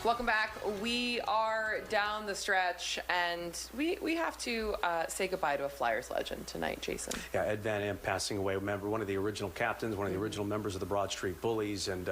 Welcome back. We are down the stretch, and we have to say goodbye to a Flyers legend tonight, Jason. Yeah, Ed Van Impe passing away. Remember, one of the original captains, one of the original members of the Broad Street Bullies, and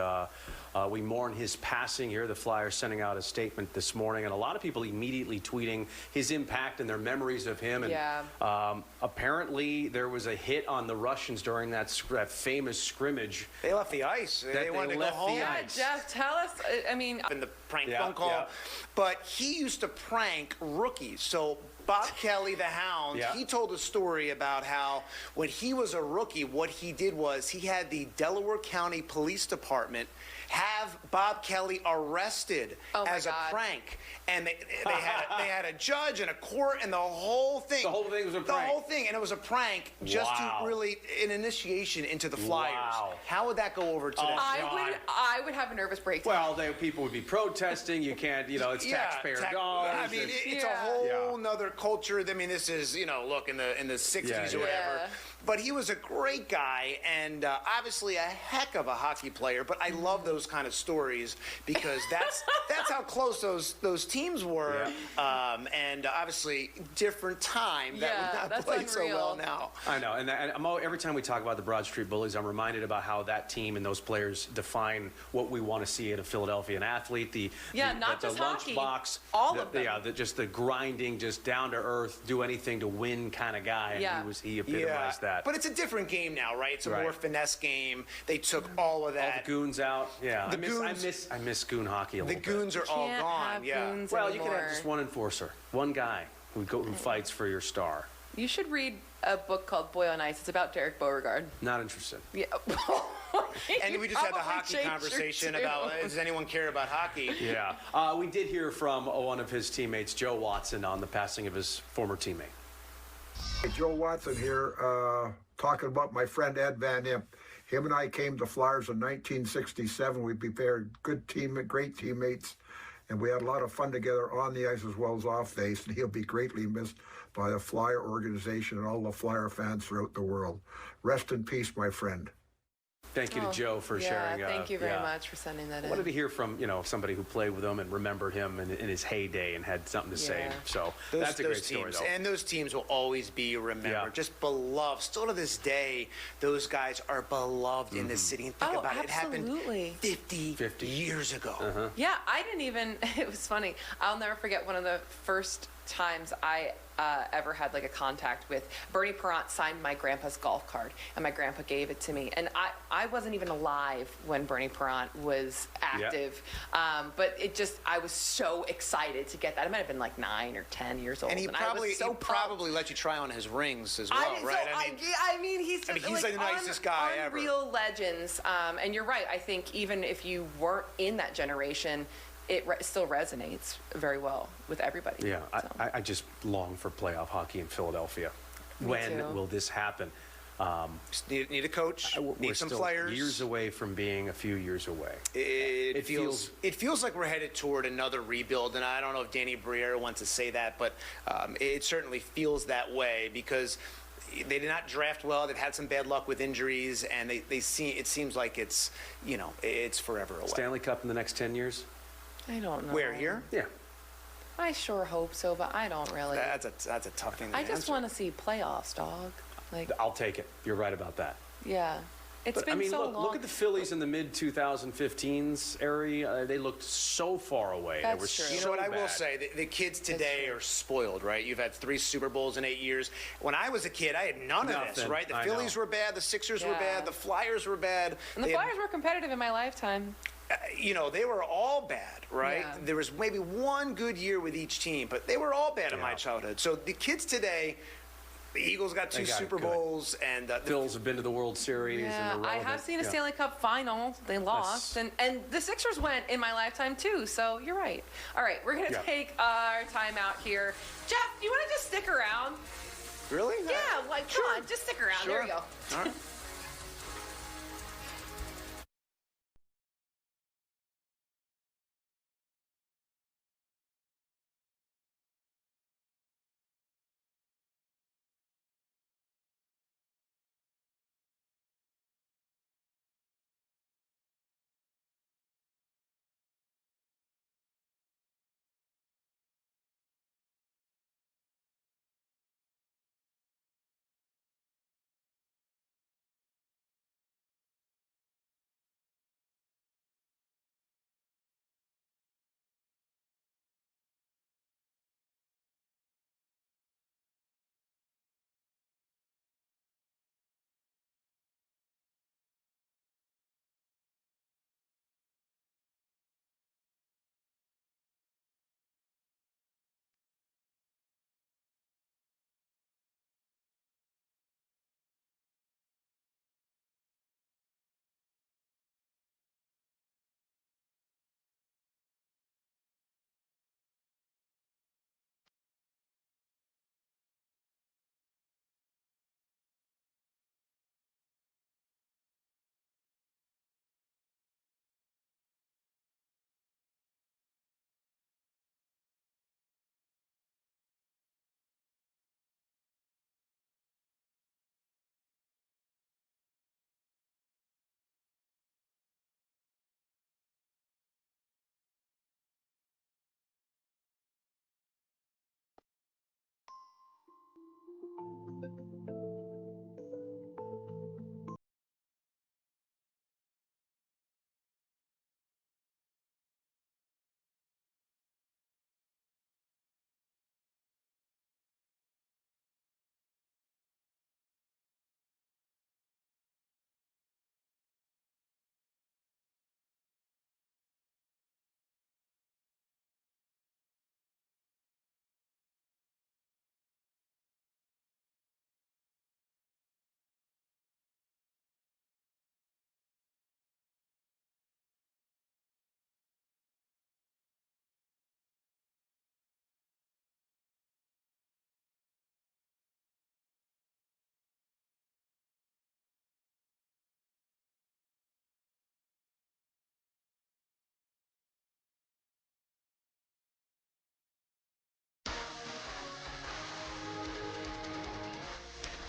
we mourn his passing here. The Flyers sending out a statement this morning, and a lot of people immediately tweeting his impact and their memories of him. And yeah. Apparently, there was a hit on the Russians during that famous scrimmage. They left the ice. They wanted to go home. Yeah, Jeff, tell us. I mean, in the prank phone call, but he used to prank rookies. So Bob Kelly, the Hound, he told a story about how when he was a rookie, what he did was he had the Delaware County Police Department have Bob Kelly arrested as a prank. And they had a judge and a court and the whole thing. The whole thing was a prank. The whole thing, and it was a prank just to really an initiation into the Flyers. Wow. How would that go over today? I would have a nervous breakdown. Well, people would be protesting. You can't, it's taxpayer dollars. I mean, it's a whole nother culture. I mean, this is, look, in the 60s or whatever. But he was a great guy and obviously a heck of a hockey player. But I love those kind of stories because that's how close those teams were. And obviously, different time that would not play so well now. I know. And every time we talk about the Broad Street Bullies, I'm reminded about how that team and those players define what we want to see in a Philadelphian athlete. Not just hockey. Lunchbox. All of them. Yeah, just the grinding, just down to earth, do anything to win kind of guy. And he epitomized that. But it's a different game now, right? It's a more finesse game. They took all of that. All the goons out. Yeah. The I miss goon hockey a little bit. The goons are all gone. Goons well, anymore. you can have just one enforcer, one guy who fights for your star. You should read a book called Boy on Ice. It's about Derek Beauregard. Not interested. Yeah. And we just had the hockey conversation about, does anyone care about hockey? Yeah. We did hear from one of his teammates, Joe Watson, on the passing of his former teammate. Hey, Joe Watson here, talking about my friend Ed Van Impe. Him and I came to Flyers in 1967. We prepared great teammates, and we had a lot of fun together on the ice as well as off the ice, and he'll be greatly missed by the Flyer organization and all the Flyer fans throughout the world. Rest in peace, my friend. Thank you to Joe for sharing. Thank you very much for sending that in. I wanted to hear from somebody who played with him and remembered him in his heyday and had something to say. So that's a great story, though. And those teams will always be remembered, just beloved. Still to this day, those guys are beloved in this city. And think about it. It happened 50 years ago. Yeah, I didn't even. It was funny. I'll never forget one of the first times I ever had like a contact with Bernie Perrant. Signed my grandpa's golf card, and my grandpa gave it to me, and I wasn't even alive when Bernie Perrant was active. But I was so excited to get that. I might have been like 9 or 10 years old, and he probably let you try on his rings as well, right? I mean, he's like the nicest guy ever. Unreal legends. And you're right. I think even if you weren't in that generation, it still resonates very well with everybody. Yeah, so. I just long for playoff hockey in Philadelphia. When will this happen? Need a coach. Need some players. Years away from being a few years away. It feels like we're headed toward another rebuild, and I don't know if Danny Briere wants to say that, but it certainly feels that way because they did not draft well. They've had some bad luck with injuries, and it seems like it's forever away. Stanley Cup in the next 10 years. I don't know. Where, here? Yeah. I sure hope so, but I don't really. That's a tough thing to answer. I just want to see playoffs, dog. I'll take it. You're right about that. Yeah. It's been so long. Look at the Phillies in the mid-2015s area. They looked so far away. That's true. You know what I will say? The kids today are spoiled, right? You've had 3 Super Bowls in 8 years. When I was a kid, I had none of this, right? The Phillies were bad. The Sixers were bad. The Flyers were bad. And the Flyers were competitive in my lifetime. They were all bad, right? Yeah. There was maybe one good year with each team, but they were all bad in my childhood. So the kids today, the Eagles got 2 Super Bowls, and the Phils have been to the World Series. Yeah, I have seen a Stanley Cup final. They lost, and the Sixers went in my lifetime too. So you're right. All right, we're gonna take our time out here. Jeff, do you want to just stick around? Really? Yeah, come on, just stick around. Sure. There you go. All right.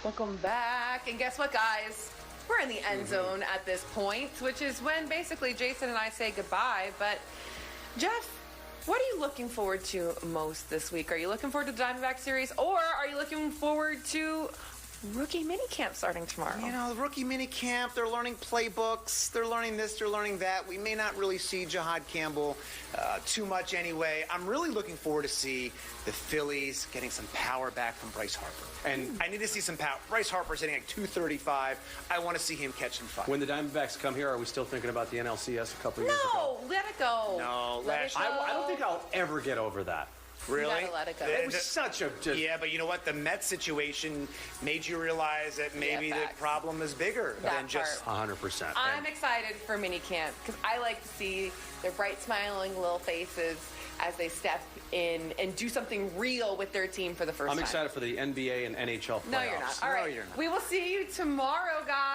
Welcome back. And guess what, guys? We're in the end zone at this point, which is when basically Jason and I say goodbye. But, Jeff, what are you looking forward to most this week? Are you looking forward to the Diamondback series, or are you looking forward to rookie minicamp starting tomorrow? You know, the rookie minicamp, they're learning playbooks, they're learning this, they're learning that. We may not really see Jahad Campbell too much anyway. I'm really looking forward to see the Phillies getting some power back from Bryce Harper. And I need to see some power. Bryce Harper's hitting like 235. I want to see him catching fire. When the Diamondbacks come here, are we still thinking about the NLCS a couple years ago? No, let it go. No, let it go. I don't think I'll ever get over that. Really? You gotta let it go. It was such a... Yeah, but you know what? The Mets situation made you realize that maybe the facts. problem is bigger than just... 100%. I'm excited for minicamp because I like to see their bright, smiling little faces as they step in and do something real with their team for the first time. I'm excited for the NBA and NHL playoffs. No, you're not. All right. you're not. We will see you tomorrow, guys.